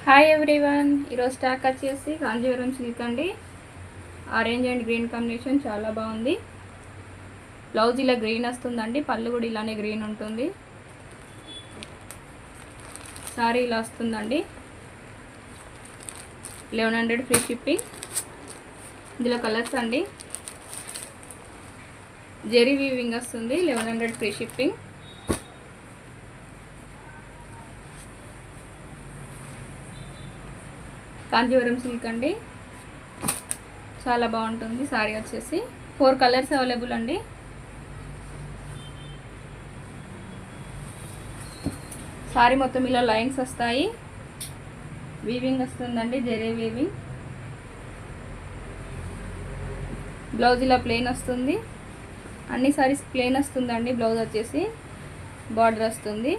Hi everyone, ఈరోజు stock వచ్చేసి Kanjeevaram silk అండి. ఆరెంజ్ అండ్ గ్రీన్ కాంబినేషన్ చాలా బాగుంది. బ్లౌజ్ ఇలా గ్రీన్ వస్తుందండి, పళ్ళు కూడా ఇలానే గ్రీన్ ఉంటుంది. సారీ ఇలా వస్తుందండి. 1100 ఫ్రీ షిప్పింగ్. ఇందులో కలర్స్ అండి. జెరీ వీవింగ్ వస్తుంది, 1100 ఫ్రీ షిప్పింగ్. కాంజీవరం సిల్క్ అండి, చాలా బాగుంటుంది. సారీ వచ్చేసి 4 కలర్స్ అవైలబుల్ అండి. సారీ మొత్తం ఇలా లైన్స్ వస్తాయి, వీవింగ్ వస్తుందండి, జెరీ వీవింగ్. బ్లౌజ్ ఇలా ప్లెయిన్ వస్తుంది, అన్ని సారీస్ ప్లెయిన్ వస్తుందండి. బ్లౌజ్ వచ్చేసి బార్డర్ వస్తుంది.